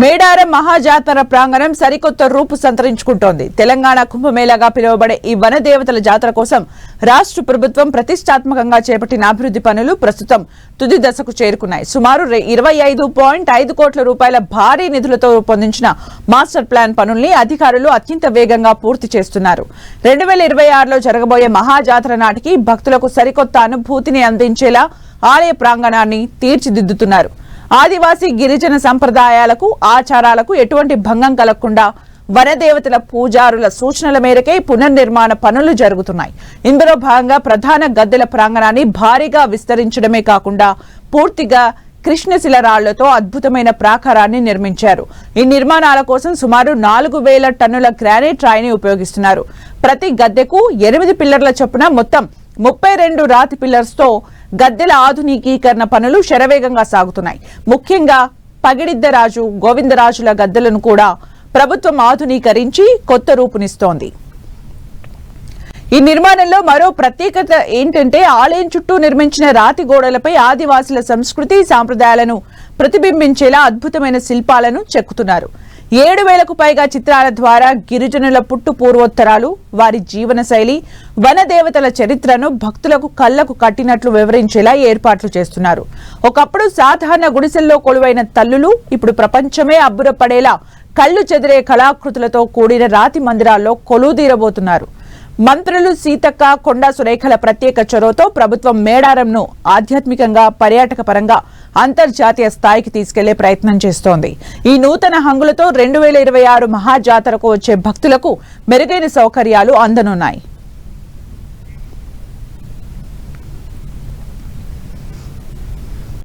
మేడారం మహాజాతర ప్రాంగణం సరికొత్త రూపు సంతరించుకుంటోంది. తెలంగాణ కుంభమేళాగా పిలువబడే ఈ వనదేవతల జాతర కోసం రాష్ట్ర ప్రభుత్వం ప్రతిష్టాత్మకంగా చేపట్టిన అభివృద్ధి పనులు ప్రస్తుతం తుది దశకు చేరుకున్నాయి. సుమారు 25.5 కోట్ల రూపాయల భారీ నిధులతో రూపొందించిన మాస్టర్ ప్లాన్ పనుల్ని అధికారులు అత్యంత వేగంగా పూర్తి చేస్తున్నారు. 2026లో జరగబోయే మహాజాతర నాటికి భక్తులకు సరికొత్త అనుభూతిని అందించేలా ఆలయ ప్రాంగణాన్ని తీర్చిదిద్దుతున్నారు. ఆదివాసీ గిరిజన సంప్రదాయాలకు ఆచారాలకు ఎటువంటి భంగం కలగకుండా వనదేవతల పూజారుల సూచనల మేరకే పునర్నిర్మాణ పనులు జరుగుతున్నాయి. ఇందులో భాగంగా ప్రధాన గద్దెల ప్రాంగణాన్ని భారీగా విస్తరించడమే కాకుండా పూర్తిగా కృష్ణశిల రాళ్లతో అద్భుతమైన ప్రాకారాన్ని నిర్మించారు. ఈ నిర్మాణాల కోసం సుమారు 4000 టన్నుల గ్రానైట్ రాయిని ఉపయోగిస్తున్నారు. ప్రతి గద్దెకు 8 పిల్లర్ల చొప్పున మొత్తం 32 రాతి పిల్లర్స్ తో గద్దెల ఆధునికీకరణ పనులు శరవేగంగా సాగుతున్నాయి. ముఖ్యంగా పగిడిద్దరాజు, గోవిందరాజుల గద్దెలను కూడా ప్రభుత్వం ఆధునీకరించి కొత్త రూపునిస్తోంది. ఈ నిర్మాణంలో మరో ప్రత్యేకత ఏంటంటే ఆలయం చుట్టూ నిర్మించిన రాతి గోడలపై ఆదివాసుల సంస్కృతి సాంప్రదాయాలను ప్రతిబింబించేలా అద్భుతమైన శిల్పాలను చెక్కుతున్నారు. 7,000కు పైగా చిత్రాల ద్వారా గిరిజనుల పుట్టు పూర్వోత్తరాలు, వారి జీవన శైలి, వనదేవతల చరిత్రను భక్తులకు కళ్లకు కట్టినట్లు వివరించేలా ఏర్పాట్లు చేస్తున్నారు. ఒకప్పుడు సాధారణ గుడిసెల్లో కొలువైన తల్లులు ఇప్పుడు ప్రపంచమే అబ్బురపడేలా కళ్లు చెదిరే కళాకృతులతో కూడిన రాతి మందిరాల్లో కొలువుదీరబోతున్నారు. మంత్రులు సీతక్క, కొండా సురేఖల ప్రత్యేక చొరవతో ప్రభుత్వం మేడారంను ఆధ్యాత్మికంగా, పర్యాటక పరంగా అంతర్జాతీయ స్థాయికి తీసుకెళ్లే ప్రయత్నం చేస్తోంది. ఈ నూతన హంగులతో 2026 మహాజాతరకు వచ్చే భక్తులకు మెరుగైన సౌకర్యాలు అందనున్నాయి.